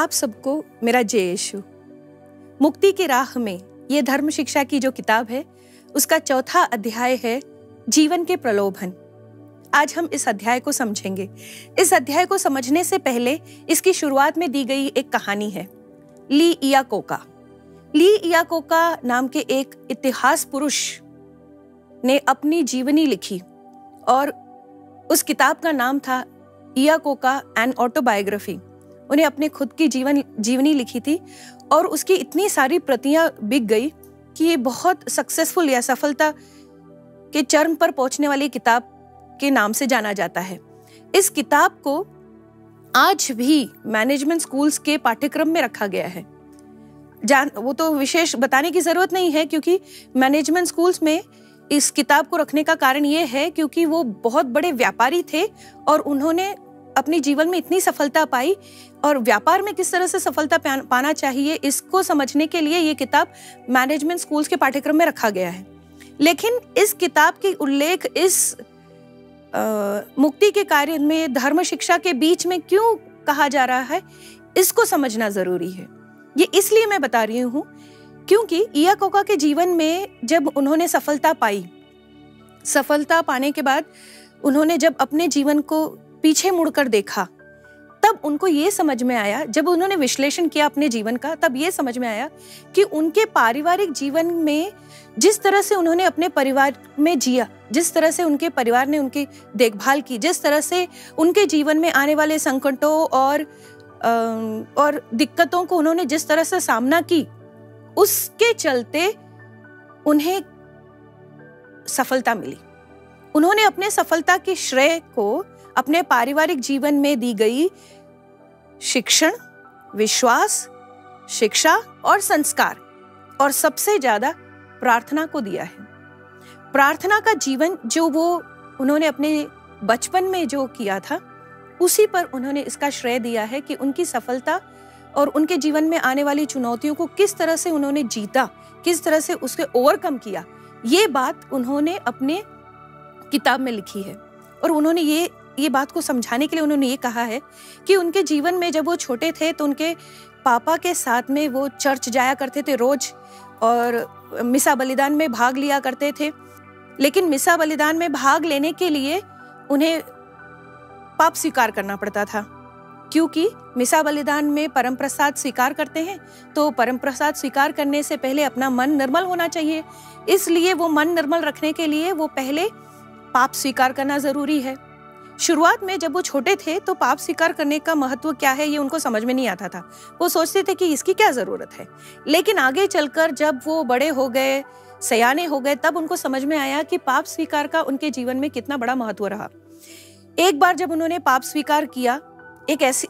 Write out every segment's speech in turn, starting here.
आप सबको मेरा जय यीशु। मुक्ति की राह में ये धर्म शिक्षा की जो किताब है उसका चौथा अध्याय है जीवन के प्रलोभन। आज हम इस अध्याय को समझेंगे। इस अध्याय को समझने से पहले इसकी शुरुआत में दी गई एक कहानी है। ली इयाकोका नाम के एक इतिहास पुरुष ने अपनी जीवनी लिखी और उस किताब का नाम था इयाकोका एन ऑटोबायोग्राफी। उन्हें अपने खुद की जीवनी लिखी थी और उसकी इतनी सारी प्रतियां बिक गई कि ये बहुत सक्सेसफुल या सफलता के चरम पर पहुंचने वाली किताब के नाम से जाना जाता है। इस किताब को आज भी मैनेजमेंट स्कूल्स के पाठ्यक्रम में रखा गया है। वो तो विशेष बताने की जरूरत नहीं है, क्योंकि मैनेजमेंट स्कूल्स में इस किताब को रखने का कारण ये है क्योंकि वो बहुत बड़े व्यापारी थे और उन्होंने अपने जीवन में इतनी सफलता पाई और व्यापार में किस तरह से सफलता पाना चाहिए इसको समझने के लिए ये किताब मैनेजमेंट स्कूल्स के पाठ्यक्रम में रखा गया है। लेकिन इस किताब की उल्लेख इस मुक्ति के कार्य में धर्म शिक्षा के बीच में क्यों कहा जा रहा है, इसको समझना जरूरी है। ये इसलिए मैं बता रही हूँ क्योंकि इयाकोका के जीवन में जब उन्होंने सफलता पाने के बाद उन्होंने जब अपने जीवन को पीछे मुड़कर देखा, तब उनको ये समझ में आया, जब उन्होंने विश्लेषण किया अपने जीवन का, तब ये समझ में आया कि उनके पारिवारिक जीवन में जिस तरह से उन्होंने अपने परिवार में जिया, जिस तरह से उनके परिवार ने उनकी देखभाल की, जिस तरह से उनके जीवन में आने वाले संकटों और दिक्कतों को उन्होंने जिस तरह से सामना की, उसके चलते उन्हें सफलता मिली। उन्होंने अपने सफलता के श्रेय को अपने पारिवारिक जीवन में दी गई शिक्षण, विश्वास, शिक्षा और संस्कार और सबसे ज्यादा प्रार्थना को दिया है। प्रार्थना का जीवन जो वो उन्होंने अपने बचपन में जो किया था, उसी पर उन्होंने इसका श्रेय दिया है कि उनकी सफलता और उनके जीवन में आने वाली चुनौतियों को किस तरह से उन्होंने जीता, किस तरह से उसके ओवरकम किया, ये बात उन्होंने अपने किताब में लिखी है। और उन्होंने ये बात को समझाने के लिए उन्होंने ये कहा है कि उनके जीवन में जब वो छोटे थे तो उनके पापा के साथ में वो चर्च जाया करते थे रोज और मिसा बलिदान में भाग लिया करते थे। लेकिन मिसा बलिदान में भाग लेने के लिए उन्हें पाप स्वीकार करना पड़ता था, क्योंकि मिसा बलिदान में परम प्रसाद स्वीकार करते हैं तो परम प्रसाद स्वीकार करने से पहले अपना मन निर्मल होना चाहिए। इसलिए वो मन निर्मल रखने के लिए वो पहले पाप स्वीकार करना जरूरी है। शुरुआत में जब वो छोटे थे तो पाप स्वीकार करने का महत्व क्या है ये उनको समझ में नहीं आता था। वो सोचते थे कि इसकी क्या जरूरत है। लेकिन आगे चलकर जब वो बड़े हो गए, सयाने हो गए, तब उनको समझ में आया कि पाप स्वीकार का उनके जीवन में कितना बड़ा महत्व रहा। एक बार जब उन्होंने पाप स्वीकार किया, एक ऐसी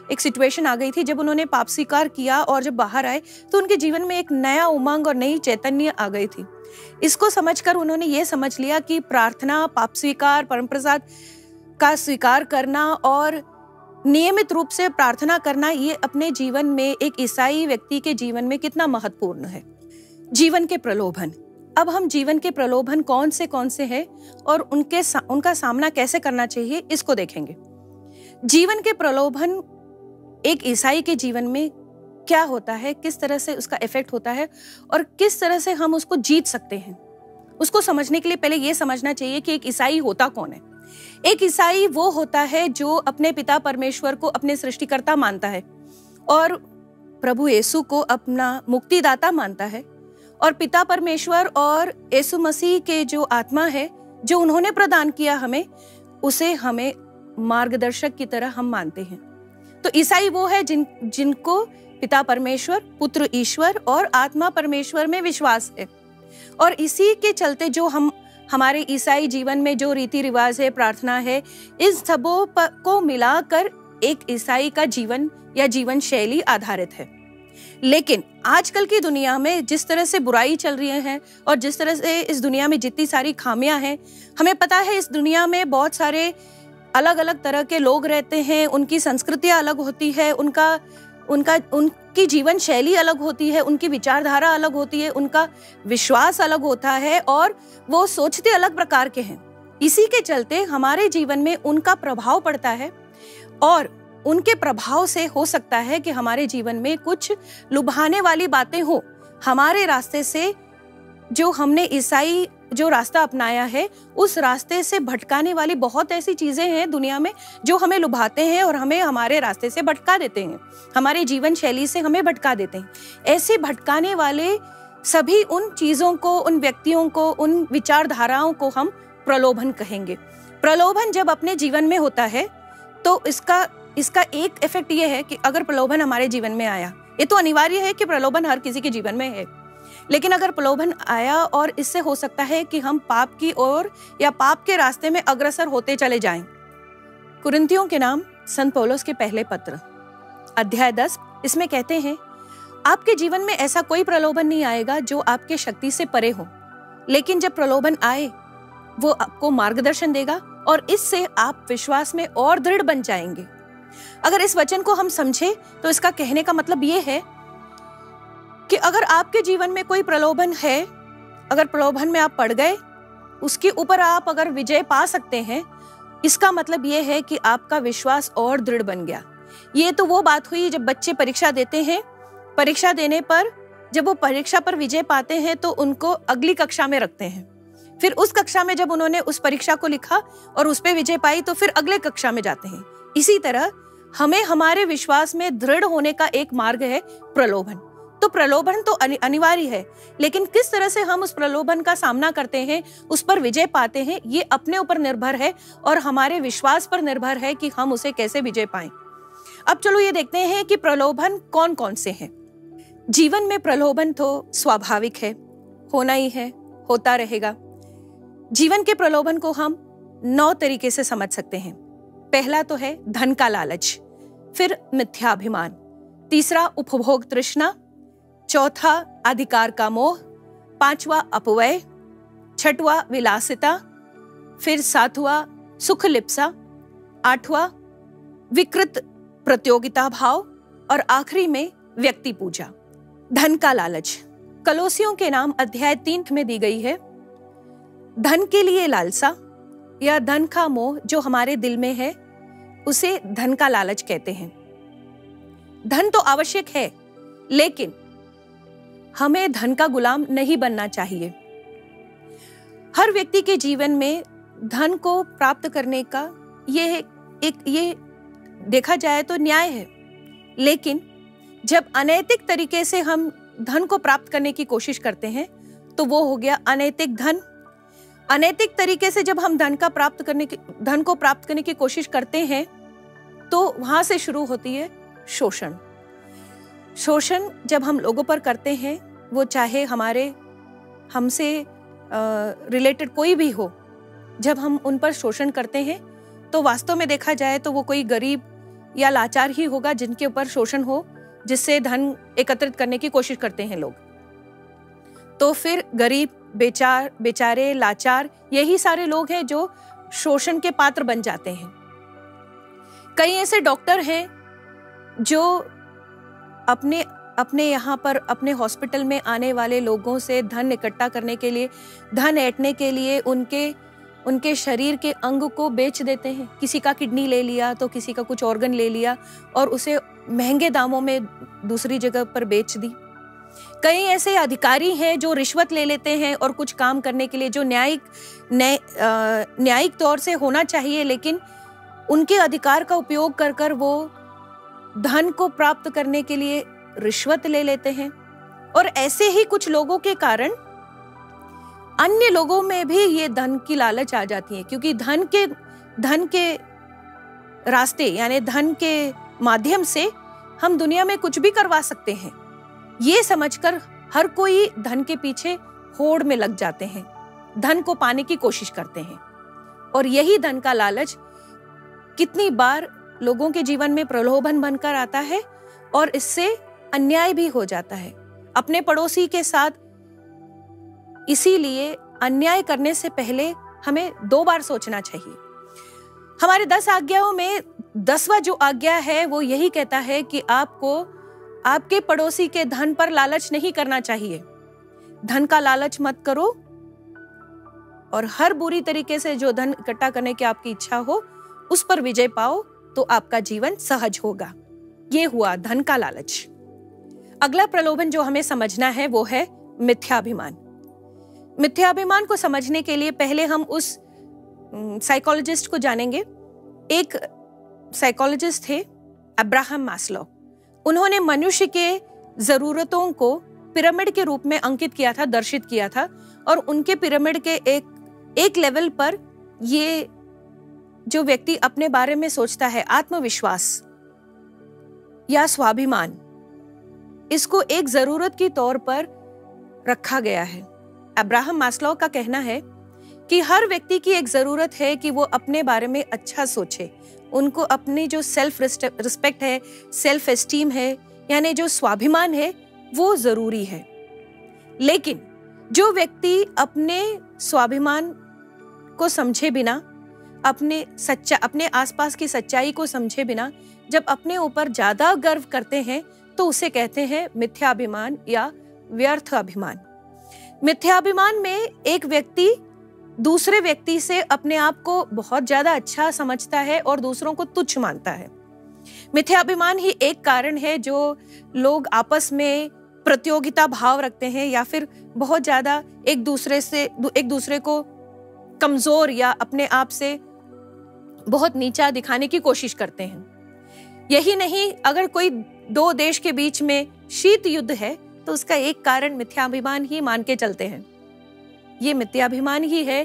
एक सिचुएशन आ गई थी जब उन्होंने पाप स्वीकार किया और जब बाहर आए तो उनके जीवन में एक नया उमंग और नई चैतन्य आ गई थी। इसको समझकर उन्होंने ये समझ लिया कि प्रार्थना, पाप स्वीकार, परम प्रसाद का स्वीकार करना और नियमित रूप से प्रार्थना करना, ये अपने जीवन में एक ईसाई व्यक्ति के जीवन में कितना महत्वपूर्ण है। जीवन के प्रलोभन। अब हम जीवन के प्रलोभन कौन से हैं और उनका सामना कैसे करना चाहिए, इसको देखेंगे। जीवन के प्रलोभन एक ईसाई के जीवन में क्या होता है, किस तरह से उसका इफेक्ट होता है और किस तरह से हम उसको जीत सकते हैं, उसको समझने के लिए पहले ये समझना चाहिए कि एक ईसाई होता कौन है। एक ईसाई वो होता है जो अपने पिता परमेश्वर को अपने सृष्टिकर्ता मानता है और प्रभु यीशु को अपना मुक्तिदाता मानता है और पिता परमेश्वर और यीशु मसीह के जो आत्मा है जो उन्होंने प्रदान किया हमें, उसे हमें मार्गदर्शक की तरह हम मानते हैं। तो ईसाई वो है जिनको पिता परमेश्वर, पुत्र ईश्वर और आत्मा परमेश्वर में विश्वास है। और इसी के चलते जो हमारे ईसाई जीवन में जो रीति रिवाज है, प्रार्थना है, इस सबों को मिलाकर एक ईसाई का जीवन या जीवन शैली आधारित है। लेकिन आजकल की दुनिया में जिस तरह से बुराई चल रही है और जिस तरह से इस दुनिया में जितनी सारी खामियां हैं, हमें पता है इस दुनिया में बहुत सारे अलग अलग तरह के लोग रहते हैं, उनकी संस्कृतियां अलग होती है, उनकी जीवन शैली अलग होती है, उनकी विचारधारा अलग होती है, उनका विश्वास अलग होता है और वो सोचते अलग प्रकार के हैं। इसी के चलते हमारे जीवन में उनका प्रभाव पड़ता है और उनके प्रभाव से हो सकता है कि हमारे जीवन में कुछ लुभाने वाली बातें हो, हमारे रास्ते से जो हमने ईसाई जो रास्ता अपनाया है उस रास्ते से भटकाने वाली बहुत ऐसी चीजें हैं दुनिया में जो हमें लुभाते हैं और हमें हमारे रास्ते से भटका देते हैं, हमारे जीवन शैली से हमें भटका देते हैं। ऐसे भटकाने वाले सभी उन चीजों को, उन व्यक्तियों को, उन विचारधाराओं को हम प्रलोभन कहेंगे। प्रलोभन जब अपने जीवन में होता है तो इसका एक इफेक्ट ये है कि अगर प्रलोभन हमारे जीवन में आया, ये तो अनिवार्य है कि प्रलोभन हर किसी के जीवन में है, लेकिन अगर प्रलोभन आया और इससे हो सकता है कि हम पाप की ओर या पाप के रास्ते में अग्रसर होते चले जाएं। कुरिन्थियों के नाम संत पौलुस के पहले पत्र अध्याय 10 इसमें कहते हैं, आपके जीवन में ऐसा कोई प्रलोभन नहीं आएगा जो आपके शक्ति से परे हो, लेकिन जब प्रलोभन आए वो आपको मार्गदर्शन देगा और इससे आप विश्वास में और दृढ़ बन जाएंगे। अगर इस वचन को हम समझे तो इसका कहने का मतलब ये है कि अगर आपके जीवन में कोई प्रलोभन है, अगर प्रलोभन में आप पड़ गए, उसके ऊपर आप अगर विजय पा सकते हैं, इसका मतलब ये है कि आपका विश्वास और दृढ़ बन गया। ये तो वो बात हुई जब बच्चे परीक्षा देते हैं, परीक्षा देने पर जब वो परीक्षा पर विजय पाते हैं तो उनको अगली कक्षा में रखते हैं, फिर उस कक्षा में जब उन्होंने उस परीक्षा को लिखा और उस पर विजय पाई तो फिर अगले कक्षा में जाते हैं। इसी तरह हमें हमारे विश्वास में दृढ़ होने का एक मार्ग है प्रलोभन। तो प्रलोभन तो अनिवार्य है, लेकिन किस तरह से हम उस प्रलोभन का सामना करते हैं, उस पर विजय पाते हैं, ये अपने ऊपर निर्भर है और हमारे विश्वास पर निर्भर है कि हम उसे कैसे विजय पाएं। अब चलो ये देखते हैं कि प्रलोभन कौन कौन से हैं। जीवन में प्रलोभन तो स्वाभाविक है, होना ही है, होता रहेगा। जीवन के प्रलोभन को हम 9 तरीके से समझ सकते हैं। पहला तो है धन का लालच, फिर मिथ्याभिमान, तीसरा उपभोग तृष्णा, चौथा अधिकार का मोह, पांचवा अपव्यय, छठवां विलासिता, फिर सातवां सुख लिप्सा, आठवां विकृत प्रतियोगिता भाव और आखिरी में व्यक्ति पूजा। धन का लालच कलोसियों के नाम अध्याय 3 में दी गई है। धन के लिए लालसा या धन का मोह जो हमारे दिल में है उसे धन का लालच कहते हैं। धन तो आवश्यक है, लेकिन हमें धन का गुलाम नहीं बनना चाहिए। हर व्यक्ति के जीवन में धन को प्राप्त करने का ये देखा जाए तो न्याय है, लेकिन जब अनैतिक तरीके से हम धन को प्राप्त करने की कोशिश करते हैं तो वो हो गया अनैतिक धन। अनैतिक तरीके से जब हम धन को प्राप्त करने की कोशिश करते हैं तो वहां से शुरू होती है शोषण। शोषण जब हम लोगों पर करते हैं, वो चाहे हमसे रिलेटेड कोई भी हो, जब हम उन पर शोषण करते हैं तो वास्तव में देखा जाए तो वो कोई गरीब या लाचार ही होगा जिनके ऊपर शोषण हो, जिससे धन एकत्रित करने की कोशिश करते हैं लोग। तो फिर गरीब, बेचारे, लाचार, यही सारे लोग हैं जो शोषण के पात्र बन जाते हैं। कई ऐसे डॉक्टर हैं जो अपने यहाँ पर अपने हॉस्पिटल में आने वाले लोगों से धन इकट्ठा करने के लिए, धन ऐंठने के लिए उनके शरीर के अंग को बेच देते हैं। किसी का किडनी ले लिया तो किसी का कुछ ऑर्गन ले लिया और उसे महंगे दामों में दूसरी जगह पर बेच दी। कई ऐसे अधिकारी हैं जो रिश्वत ले लेते हैं और कुछ काम करने के लिए जो न्यायिक तौर से होना चाहिए, लेकिन उनके अधिकार का उपयोग कर वो धन को प्राप्त करने के लिए रिश्वत ले लेते हैं। और ऐसे ही कुछ लोगों के कारण अन्य लोगों में भी ये धन की लालच आ जाती है, क्योंकि धन के रास्ते यानी धन के माध्यम से हम दुनिया में कुछ भी करवा सकते हैं, ये समझकर हर कोई धन के पीछे होड़ में लग जाते हैं, धन को पाने की कोशिश करते हैं। और यही धन का लालच कितनी बार लोगों के जीवन में प्रलोभन बनकर आता है और इससे अन्याय भी हो जाता है अपने पड़ोसी के साथ। इसीलिए अन्याय करने से पहले हमें 2 बार सोचना चाहिए। हमारे 10 आज्ञाओं में 10वां जो आज्ञा है वो यही कहता है कि आपको आपके पड़ोसी के धन पर लालच नहीं करना चाहिए। धन का लालच मत करो और हर बुरी तरीके से जो धन इकट्ठा करने की आपकी इच्छा हो उस पर विजय पाओ तो आपका जीवन सहज होगा। ये हुआ धन का लालच। अगला प्रलोभन जो हमें समझना है वो है मिथ्याभिमान। मिथ्याभिमान को समझने के लिए पहले हम उस साइकोलॉजिस्ट को जानेंगे। एक साइकोलॉजिस्ट थे अब्राहम मास्लो। उन्होंने मनुष्य के जरूरतों को पिरामिड के रूप में अंकित किया था, दर्शित किया था, और उनके पिरामिड के एक लेवल पर ये जो व्यक्ति अपने बारे में सोचता है, आत्मविश्वास या स्वाभिमान, इसको एक जरूरत की तौर पर रखा गया है। अब्राहम मास्लो का कहना है कि हर व्यक्ति की एक जरूरत है कि वो अपने बारे में अच्छा सोचे। उनको अपनी जो सेल्फ रिस्पेक्ट है, सेल्फ एस्टीम है, यानी जो स्वाभिमान है, वो जरूरी है। लेकिन जो व्यक्ति अपने स्वाभिमान को समझे बिना, अपने आसपास की सच्चाई को समझे बिना जब अपने ऊपर ज्यादा गर्व करते हैं तो उसे कहते हैं मिथ्याभिमान या व्यर्थ अभिमान। मिथ्याभिमान में एक व्यक्ति दूसरे व्यक्ति से अपने आप को बहुत ज्यादा अच्छा समझता है और दूसरों को तुच्छ मानता है। मिथ्याभिमान ही एक कारण है जो लोग आपस में प्रतियोगिता भाव रखते हैं या फिर बहुत ज्यादा एक दूसरे को कमजोर या अपने आप से बहुत नीचा दिखाने की कोशिश करते हैं। यही नहीं, अगर कोई दो देश के बीच में शीत युद्ध है तो उसका एक कारण मिथ्याभिमान ही मान के चलते हैं। ये मिथ्याभिमान ही है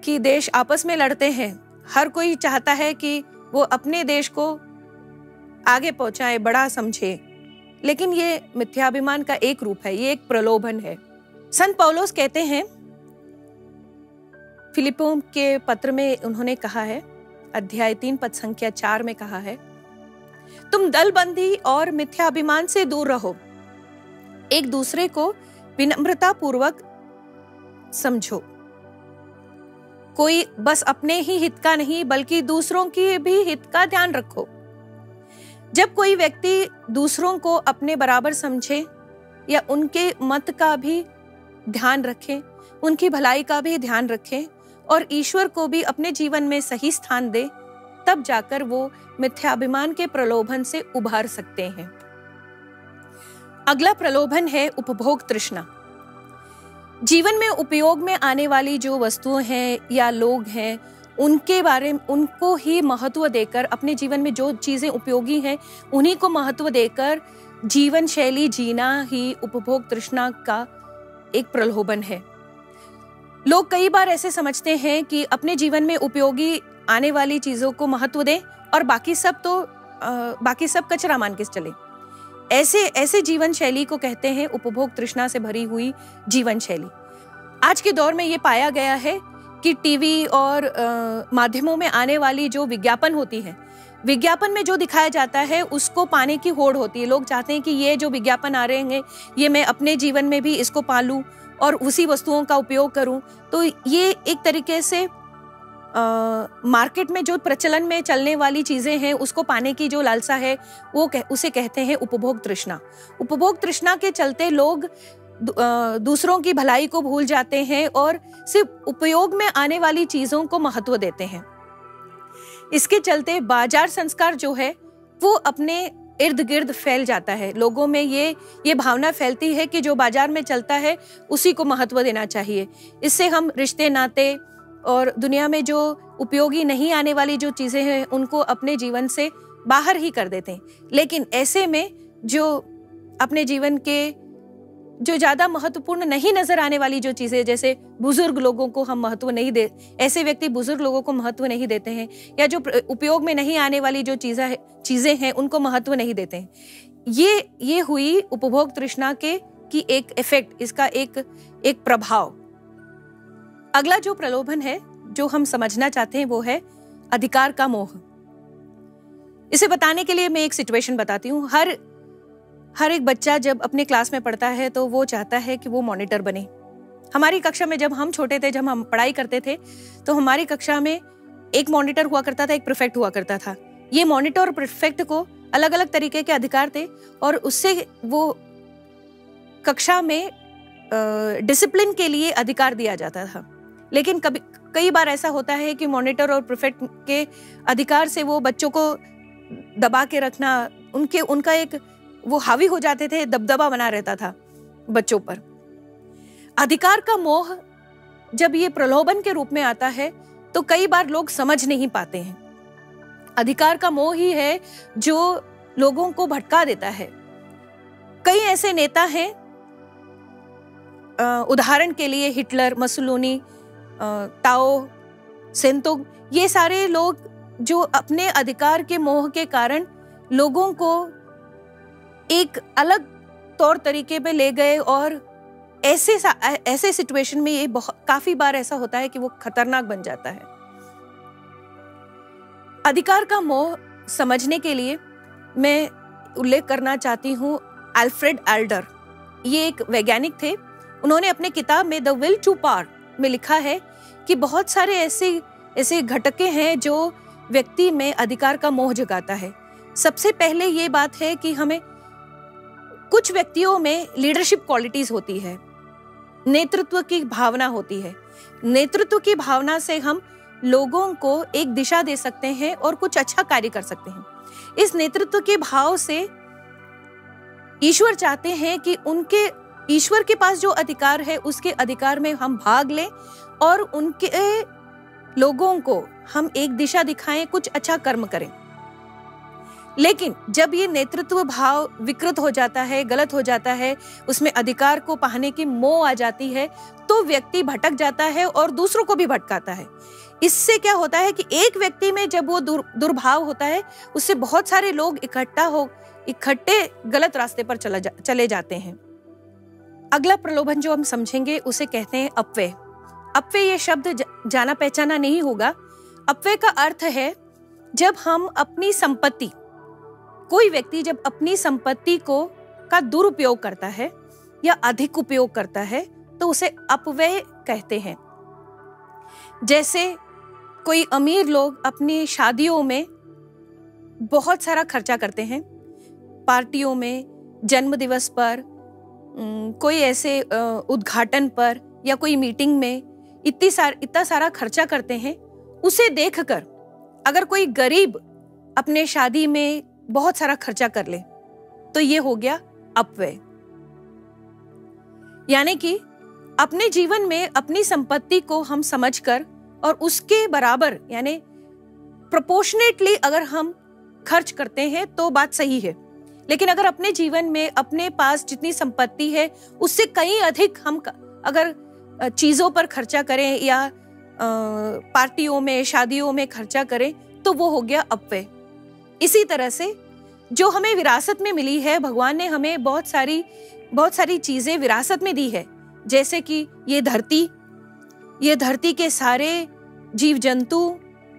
कि देश आपस में लड़ते हैं, हर कोई चाहता है कि वो अपने देश को आगे पहुंचाए, बड़ा समझे, लेकिन ये मिथ्याभिमान का एक रूप है, ये एक प्रलोभन है। संत पौलुस कहते हैं, फिलिपियों के पत्र में उन्होंने कहा है, अध्याय 3 पद संख्या 4 में कहा है, तुम दलबंदी और मिथ्याभिमान से दूर रहो, एक दूसरे को विनम्रता पूर्वक समझो। कोई बस अपने ही हित का नहीं बल्कि दूसरों की भी हित का ध्यान रखो। जब कोई व्यक्ति दूसरों को अपने बराबर समझे या उनके मत का भी ध्यान रखे, उनकी भलाई का भी ध्यान रखे और ईश्वर को भी अपने जीवन में सही स्थान दे, तब जाकर वो मिथ्याभिमान के प्रलोभन से उभर सकते हैं। अगला प्रलोभन है उपभोग तृष्णा। जीवन में उपयोग में आने वाली जो वस्तुएं हैं या लोग हैं, उनको ही महत्व देकर, अपने जीवन में जो चीजें उपयोगी हैं उन्हीं को महत्व देकर जीवन शैली जीना ही उपभोग तृष्णा का एक प्रलोभन है। लोग कई बार ऐसे समझते हैं कि अपने जीवन में उपयोगी आने वाली चीजों को महत्व दें और बाकी सब कचरा मान के चले। ऐसे जीवन शैली को कहते हैं उपभोग तृष्णा से भरी हुई जीवन शैली। आज के दौर में ये पाया गया है कि टीवी और माध्यमों में आने वाली जो विज्ञापन होती है, विज्ञापन में जो दिखाया जाता है उसको पाने की होड़ होती है। लोग चाहते हैं कि ये जो विज्ञापन आ रहे हैं ये मैं अपने जीवन में भी इसको पालूं और उसी वस्तुओं का उपयोग करूं। तो ये एक तरीके से मार्केट में जो प्रचलन में चलने वाली चीजें हैं उसको पाने की जो लालसा है उसे कहते हैं उपभोग तृष्णा। उपभोग तृष्णा के चलते लोग दूसरों की भलाई को भूल जाते हैं और सिर्फ उपयोग में आने वाली चीजों को महत्व देते हैं। इसके चलते बाजार संस्कार जो है वो अपने इर्द गिर्द फैल जाता है। लोगों में ये भावना फैलती है कि जो बाजार में चलता है उसी को महत्व देना चाहिए। इससे हम रिश्ते नाते और दुनिया में जो उपयोगी नहीं आने वाली जो चीजें हैं उनको अपने जीवन से बाहर ही कर देते हैं। लेकिन ऐसे में जो अपने जीवन के जो ज्यादा महत्वपूर्ण नहीं नजर आने वाली जो चीजें, जैसे बुजुर्ग लोगों को हम महत्व नहीं दे, ऐसे व्यक्ति बुजुर्ग लोगों को महत्व नहीं देते हैं, या जो उपयोग में नहीं आने वाली जो चीजें हैं उनको महत्व नहीं देते हैं। ये हुई उपभोग तृष्णा की एक इफेक्ट, इसका एक प्रभाव। अगला जो प्रलोभन है जो हम समझना चाहते हैं वो है अधिकार का मोह। इसे बताने के लिए मैं एक सिचुएशन बताती हूँ। हर एक बच्चा जब अपने क्लास में पढ़ता है तो वो चाहता है कि वो मॉनिटर बने। हमारी कक्षा में जब हम छोटे थे, जब हम पढ़ाई करते थे, तो हमारी कक्षा में एक मॉनिटर हुआ करता था, एक प्रीफेक्ट हुआ करता था। ये मॉनिटर और प्रीफेक्ट को अलग अलग तरीके के अधिकार थे और उससे वो कक्षा में डिसिप्लिन के लिए अधिकार दिया जाता था। लेकिन कई बार ऐसा होता है कि मॉनिटर और प्रीफेक्ट के अधिकार से वो बच्चों को दबा के रखना, उनका एक वो हावी हो जाते थे, दबदबा बना रहता था बच्चों पर। अधिकार का मोह जब ये प्रलोभन के रूप में आता है तो कई बार लोग समझ नहीं पाते हैं। अधिकार का मोह ही है जो लोगों को भटका देता है। कई ऐसे नेता हैं, उदाहरण के लिए हिटलर, मसोलिनी, ताओ, सेंतोग, ये सारे लोग जो अपने अधिकार के मोह के कारण लोगों को एक अलग तौर तरीके पे ले गए, और ऐसे सिचुएशन में ये काफी बार ऐसा होता है कि वो खतरनाक बन जाता है। अधिकार का मोह समझने के लिए मैं उल्लेख करना चाहती हूँ अल्फ्रेड एडलर। ये एक वैज्ञानिक थे। उन्होंने अपने किताब में द विल टू पावर में लिखा है कि बहुत सारे ऐसे घटकें हैं जो व्यक्ति में अधिकार का मोह जगाता है। सबसे पहले ये बात है कि हमें कुछ व्यक्तियों में लीडरशिप क्वालिटीज होती है, नेतृत्व की भावना होती है। नेतृत्व की भावना से हम लोगों को एक दिशा दे सकते हैं और कुछ अच्छा कार्य कर सकते हैं। इस नेतृत्व के भाव से ईश्वर चाहते हैं कि ईश्वर के पास जो अधिकार है उसके अधिकार में हम भाग लें और उनके लोगों को हम एक दिशा दिखाएं, कुछ अच्छा कर्म करें। लेकिन जब ये नेतृत्व भाव विकृत हो जाता है, गलत हो जाता है, उसमें अधिकार को पाने की मोह आ जाती है, तो व्यक्ति भटक जाता है और दूसरों को भी भटकाता है। इससे क्या होता है कि एक व्यक्ति में जब वो दुर्भाव होता है, उससे बहुत सारे लोग इकट्ठे गलत रास्ते पर चले जाते हैं। अगला प्रलोभन जो हम समझेंगे उसे कहते हैं अपव्यय। अपव्यय ये शब्द जाना पहचाना नहीं होगा। अपव्यय का अर्थ है जब हम अपनी संपत्ति, कोई व्यक्ति जब अपनी संपत्ति का दुरुपयोग करता है या अधिक उपयोग करता है तो उसे अपव्यय कहते हैं। जैसे कोई अमीर लोग अपनी शादियों में बहुत सारा खर्चा करते हैं, पार्टियों में, जन्म दिवस पर, कोई ऐसे उद्घाटन पर या कोई मीटिंग में इतना सारा खर्चा करते हैं। उसे देखकर अगर कोई गरीब अपने शादी में बहुत सारा खर्चा कर ले तो ये हो गया अपव्यय। यानी कि अपने जीवन में अपनी संपत्ति को हम समझकर और उसके बराबर यानी प्रोपोर्शनेटली अगर हम खर्च करते हैं तो बात सही है। लेकिन अगर अपने जीवन में अपने पास जितनी संपत्ति है उससे कहीं अधिक हम अगर चीजों पर खर्चा करें या पार्टियों में, शादियों में खर्चा करें तो वो हो गया अपव्यय। इसी तरह से जो हमें विरासत में मिली है, भगवान ने हमें बहुत सारी चीजें विरासत में दी है। जैसे कि ये धरती के सारे जीव जंतु,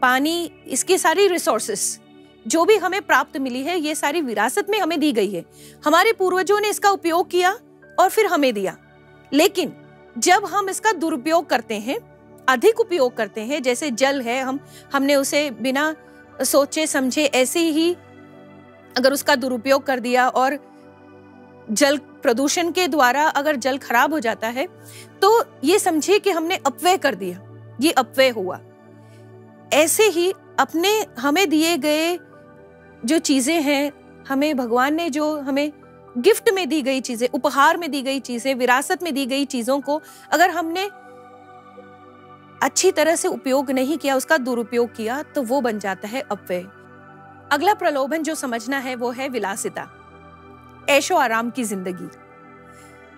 पानी, इसके सारी रिसोर्सेस जो भी हमें प्राप्त मिली है, ये सारी विरासत में हमें दी गई है। हमारे पूर्वजों ने इसका उपयोग किया और फिर हमें दिया। लेकिन जब हम इसका दुरुपयोग करते हैं, अधिक उपयोग करते हैं, जैसे जल है, हमने उसे बिना सोचे समझे ऐसे ही अगर उसका दुरुपयोग कर दिया और जल प्रदूषण के द्वारा अगर जल खराब हो जाता है तो ये समझे कि हमने अपव्यय कर दिया, ये अपव्यय हुआ। ऐसे ही अपने हमें दिए गए जो चीजें हैं, हमें भगवान ने जो हमें गिफ्ट में दी गई चीजें, उपहार में दी गई चीजें, विरासत में दी गई चीजों को अगर हमने अच्छी तरह से उपयोग नहीं किया, उसका दुरुपयोग किया, तो वो बन जाता है अपव्यय। अगला प्रलोभन जो समझना है वो है विलासिता, ऐशो आराम की जिंदगी।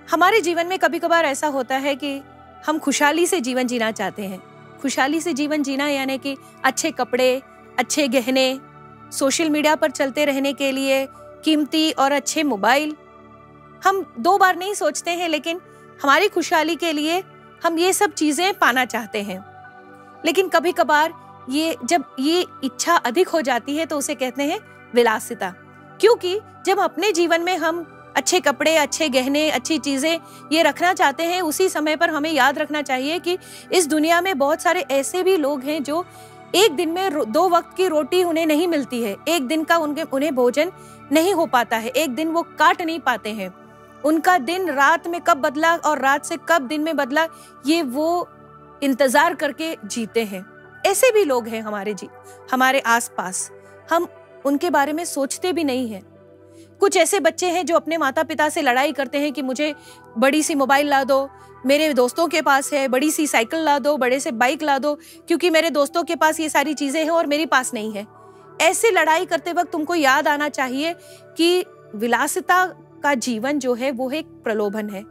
हमारे जीवन में कभी कभार ऐसा होता है कि हम खुशहाली से जीवन जीना चाहते हैं। खुशहाली से जीवन जीना यानी कि अच्छे कपड़े, अच्छे गहने, सोशल मीडिया पर चलते रहने के लिए कीमती और अच्छे मोबाइल। हम 2 बार नहीं सोचते हैं, लेकिन हमारी खुशहाली के लिए हम ये सब चीजें पाना चाहते हैं। लेकिन कभी कभार जब ये इच्छा अधिक हो जाती है तो उसे कहते हैं विलासिता। क्योंकि जब अपने जीवन में हम अच्छे कपड़े, अच्छे गहने, अच्छी चीजें ये रखना चाहते हैं, उसी समय पर हमें याद रखना चाहिए कि इस दुनिया में बहुत सारे ऐसे भी लोग हैं जो एक दिन में 2 वक्त की रोटी उन्हें नहीं मिलती है, एक दिन का उन्हें भोजन नहीं हो पाता है, एक दिन वो काट नहीं पाते हैं। उनका दिन रात में कब बदला और रात से कब दिन में बदला, ये वो इंतजार करके जीते हैं। ऐसे भी लोग हैं हमारे आसपास, हम उनके बारे में सोचते भी नहीं हैं। कुछ ऐसे बच्चे हैं जो अपने माता पिता से लड़ाई करते हैं कि मुझे बड़ी सी मोबाइल ला दो, मेरे दोस्तों के पास है, बड़ी सी साइकिल ला दो, बड़े से बाइक ला दो, क्योंकि मेरे दोस्तों के पास ये सारी चीजें हैं और मेरे पास नहीं है। ऐसे लड़ाई करते वक्त तुमको याद आना चाहिए कि विलासिता का जीवन जो है वो एक प्रलोभन है।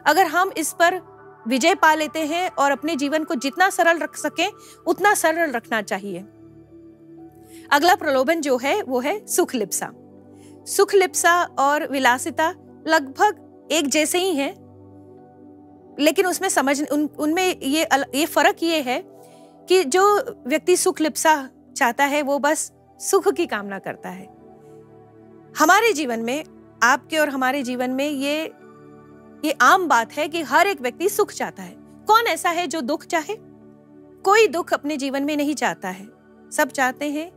अगर हम इस पर विजय पा लेते हैं और अपने जीवन को जितना सरल रख सकें उतना सरल रखना चाहिए। अगला प्रलोभन जो है वो है सुख लिप्सा। सुख लिप्सा और विलासिता लगभग एक जैसे ही हैं, लेकिन उसमें उनमें ये फर्क ये है कि जो व्यक्ति सुख लिप्सा चाहता है वो बस सुख की कामना करता है। हमारे जीवन में, आपके और हमारे जीवन में ये आम बात है कि हर एक व्यक्ति सुख चाहता है। कौन ऐसा है जो दुख चाहे? कोई दुख अपने जीवन में नहीं चाहता है। सब चाहते हैं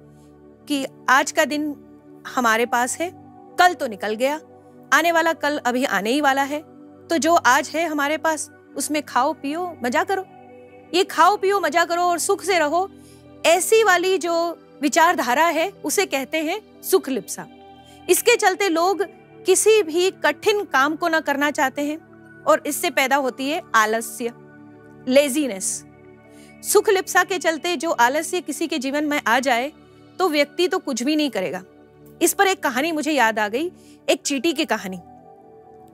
कि आज का दिन हमारे पास है, कल तो निकल गया, आने वाला कल अभी आने ही वाला है, तो जो आज है हमारे पास उसमें खाओ पियो मजा करो। ये खाओ पियो मजा करो और सुख से रहो, ऐसी वाली जो विचारधारा है उसे कहते हैं सुख लिप्सा। इसके चलते लोग किसी भी कठिन काम को न करना चाहते हैं और इससे पैदा होती है आलस्य, लेजीनेस। सुख लिप्सा के चलते जो आलस्य किसी के जीवन में आ जाए तो व्यक्ति तो कुछ भी नहीं करेगा। इस पर एक कहानी मुझे याद आ गई, एक चींटी की कहानी।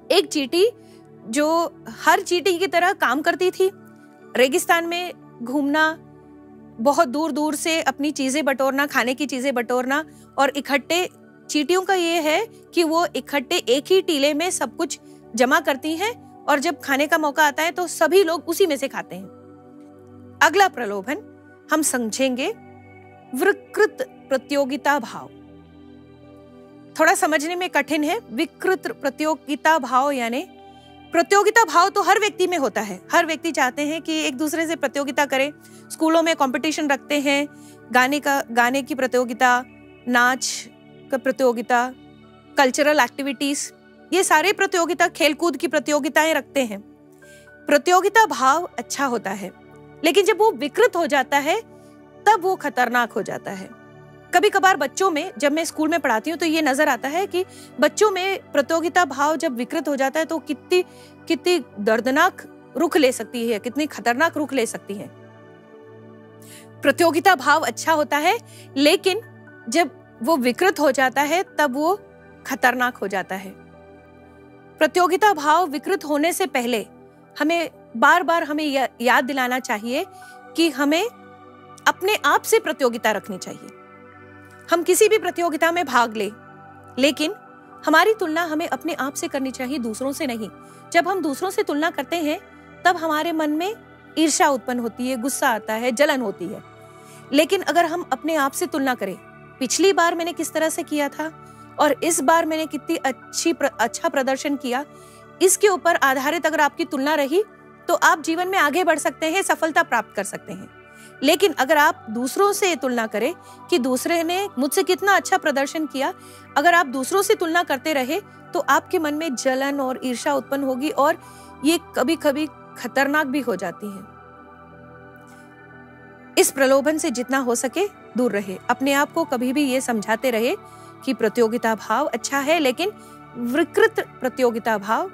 एक चींटी जो हर चींटी की तरह काम करती थी, रेगिस्तान में घूमना, बहुत दूर दूर से अपनी चीजें बटोरना, खाने की चीजें बटोरना, और इकट्ठे चींटियों का ये है कि वो इकट्ठे एक ही टीले में सब कुछ जमा करती हैं और जब खाने का मौका आता है तो सभी लोग उसी में से खाते हैं। अगला प्रलोभन हम समझेंगे विकृत प्रतियोगिता भाव। थोड़ा समझने में कठिन है। विकृत प्रतियोगिता भाव यानी प्रतियोगिता भाव तो हर व्यक्ति में होता है। हर व्यक्ति चाहते हैं कि एक दूसरे से प्रतियोगिता करें। स्कूलों में कंपटीशन रखते हैं, गाने की प्रतियोगिता, नाच का प्रतियोगिता, कल्चरल एक्टिविटीज, ये सारे प्रतियोगिता, खेलकूद की प्रतियोगिताएं रखते हैं। प्रतियोगिता भाव अच्छा होता है, लेकिन जब वो विकृत हो जाता है तब वो खतरनाक हो जाता है। कभी कभार बच्चों में, जब मैं स्कूल में पढ़ाती हूँ तो ये नजर आता है कि बच्चों में प्रतियोगिता भाव जब विकृत हो जाता है तो कितनी दर्दनाक रुख ले सकती है, कितनी खतरनाक रुख ले सकती है। प्रतियोगिता भाव अच्छा होता है, लेकिन जब वो विकृत हो जाता है तब वो खतरनाक हो जाता है। प्रतियोगिता भाव विकृत होने से पहले हमें बार बार याद दिलाना चाहिए कि हमें अपने आप से प्रतियोगिता रखनी चाहिए। हम किसी भी प्रतियोगिता में भाग ले, लेकिन हमारी तुलना हमें अपने आप से करनी चाहिए, दूसरों से नहीं। जब हम दूसरों से तुलना करते हैं तब हमारे मन में ईर्ष्या उत्पन्न होती है, गुस्सा आता है, जलन होती है। लेकिन अगर हम अपने आप से तुलना करें, पिछली बार मैंने किस तरह से किया था और इस बार मैंने कितनी अच्छा प्रदर्शन किया, इसके ऊपर आधारित अगर आपकी तुलना रही तो आप जीवन में आगे बढ़ सकते हैं, सफलता प्राप्त कर सकते हैं। लेकिन अगर आप दूसरों से तुलना करें कि दूसरे ने मुझसे कितना अच्छा प्रदर्शन किया, अगर आप दूसरों से तुलना करते रहे तो आपके मन में जलन और ईर्ष्या उत्पन्न होगी और ये कभी कभी खतरनाक भी हो जाती है। इस प्रलोभन से जितना हो सके दूर रहे। अपने आप को कभी भी ये समझाते रहे कि प्रतियोगिता भाव अच्छा है, लेकिन विकृत प्रतियोगिता भाव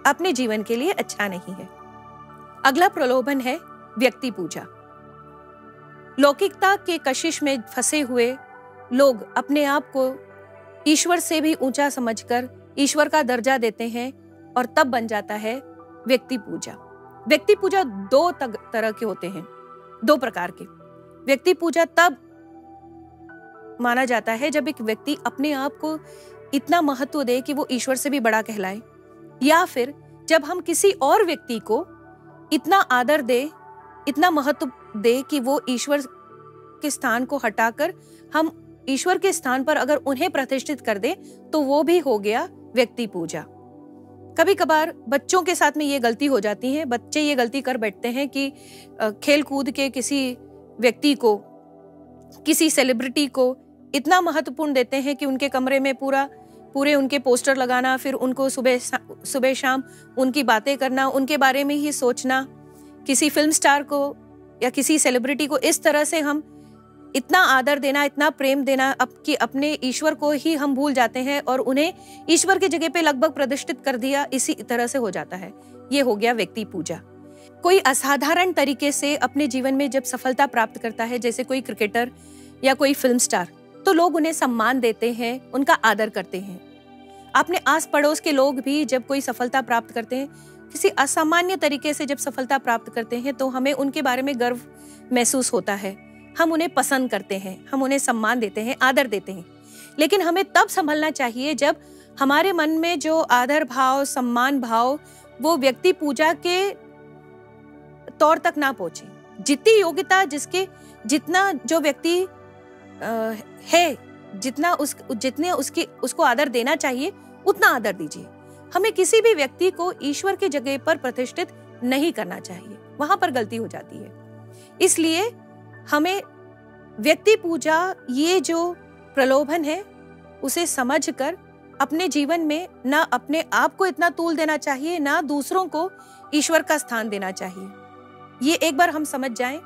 अपने जीवन के लिए अच्छा नहीं है। अगला प्रलोभन है व्यक्ति पूजा। लौकिकता के कशिश में फंसे हुए लोग अपने आप को ईश्वर से भी ऊंचा समझकर ईश्वर का दर्जा देते हैं और तब बन जाता है व्यक्ति पूजा। व्यक्ति पूजा दो तरह के होते हैं, दो प्रकार के। व्यक्ति पूजा तब माना जाता है जब एक व्यक्ति अपने आप को इतना महत्व दे कि वो ईश्वर से भी बड़ा कहलाए, या फिर जब हम किसी और व्यक्ति को इतना आदर दे, इतना महत्व दे कि वो ईश्वर के स्थान को हटाकर हम ईश्वर के स्थान पर अगर उन्हें प्रतिष्ठित कर दे तो वो भी हो गया व्यक्ति पूजा। कभी कभार बच्चों के साथ में ये गलती हो जाती है। बच्चे ये गलती कर बैठते हैं कि खेल कूद के किसी व्यक्ति को, किसी सेलिब्रिटी को इतना महत्वपूर्ण देते हैं कि उनके कमरे में पूरे उनके पोस्टर लगाना, फिर उनको सुबह शाम उनकी बातें करना, उनके बारे में ही सोचना किसी फिल्म स्टार को या किसी सेलिब्रिटी को इस तरह से हम इतना आदर देना, इतना प्रेम देना कि अपने ईश्वर को ही हम भूल जाते हैं और उन्हें ईश्वर की जगह पे लगभग प्रतिष्ठित कर दिया, इसी तरह से हो जाता है। ये हो गया व्यक्ति पूजा। कोई असाधारण तरीके से अपने जीवन में जब सफलता प्राप्त करता है, जैसे कोई क्रिकेटर या कोई फिल्म स्टार, तो लोग उन्हें सम्मान देते हैं, उनका आदर करते हैं। अपने आस पड़ोस के लोग भी जब कोई सफलता प्राप्त करते हैं, किसी असामान्य तरीके से जब सफलता प्राप्त करते हैं, तो हमें उनके बारे में गर्व महसूस होता है। हम उन्हें पसंद करते हैं, हम उन्हें सम्मान देते हैं, आदर देते हैं। लेकिन हमें तब संभलना चाहिए जब हमारे मन में जो आदर भाव, सम्मान भाव, वो व्यक्ति पूजा के तौर तक ना पहुंचे। जितनी योग्यता जितना जो व्यक्ति है, जितने उसको आदर देना चाहिए, उतना आदर दीजिए। हमें किसी भी व्यक्ति को ईश्वर की जगह पर प्रतिष्ठित नहीं करना चाहिए, वहां पर गलती हो जाती है। इसलिए हमें व्यक्ति पूजा, ये जो प्रलोभन है, उसे समझकर अपने जीवन में ना अपने आप को इतना तूल देना चाहिए, ना दूसरों को ईश्वर का स्थान देना चाहिए। ये एक बार हम समझ जाएं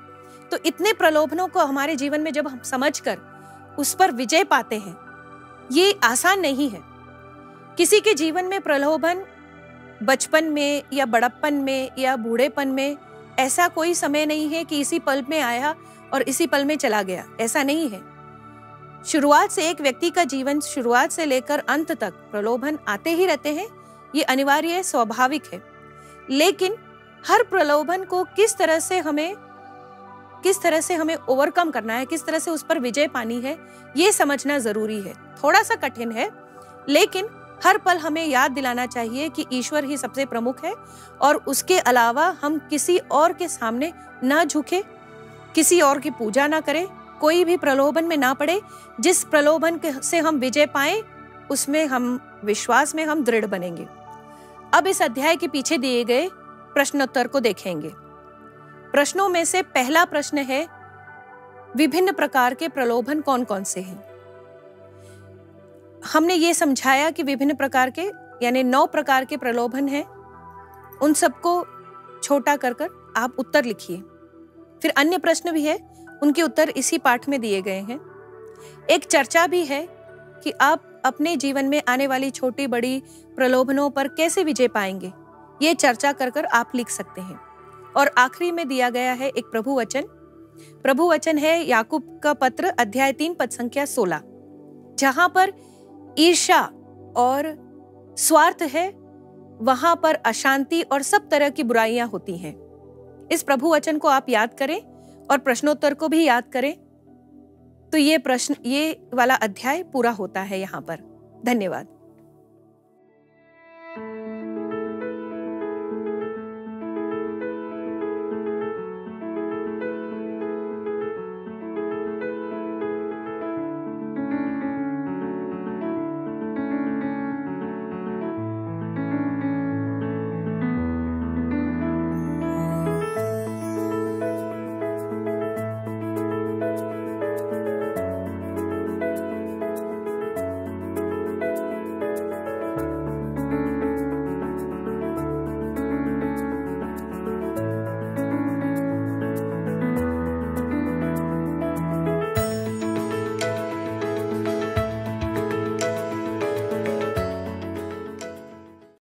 तो इतने प्रलोभनों को हमारे जीवन में जब हम समझकर उस पर विजय पाते हैं, ये आसान नहीं है। किसी के जीवन में प्रलोभन बचपन में या बड़प्पन में या बूढ़ेपन में ऐसा कोई समय नहीं है कि इसी पल में आया और इसी पल में चला गया, ऐसा नहीं है। शुरुआत से एक व्यक्ति का जीवन, शुरुआत से लेकर अंत तक प्रलोभन आते ही रहते हैं। ये अनिवार्य है, स्वाभाविक है। लेकिन हर प्रलोभन को किस तरह से हमें ओवरकम करना है, किस तरह से उस पर विजय पानी है, ये समझना जरूरी है। थोड़ा सा कठिन है, लेकिन हर पल हमें याद दिलाना चाहिए कि ईश्वर ही सबसे प्रमुख है और उसके अलावा हम किसी और के सामने ना झुके, किसी और की पूजा ना करें, कोई भी प्रलोभन में ना पड़े। जिस प्रलोभन से हम विजय पाएं, उसमें हम विश्वास में हम दृढ़ बनेंगे। अब इस अध्याय के पीछे दिए गए प्रश्नोत्तर को देखेंगे। प्रश्नों में से पहला प्रश्न है, विभिन्न प्रकार के प्रलोभन कौन कौन से हैं? हमने ये समझाया कि विभिन्न प्रकार के यानी 9 प्रकार के प्रलोभन हैं। उन सबको छोटा कर आप उत्तर लिखिए। फिर अन्य प्रश्न भी है, उनके उत्तर इसी पाठ में दिए गए हैं। एक चर्चा भी है कि आप अपने जीवन में आने वाली छोटी बड़ी प्रलोभनों पर कैसे विजय पाएंगे, ये चर्चा कर आप लिख सकते हैं। और आखिरी में दिया गया है एक प्रभु वचन है याकूब का पत्र अध्याय 3 पद संख्या 16, जहां पर ईर्ष्या और स्वार्थ है, वहां पर अशांति और सब तरह की बुराइयां होती हैं। इस प्रभु वचन को आप याद करें और प्रश्नोत्तर को भी याद करें, तो ये वाला अध्याय पूरा होता है यहाँ पर। धन्यवाद।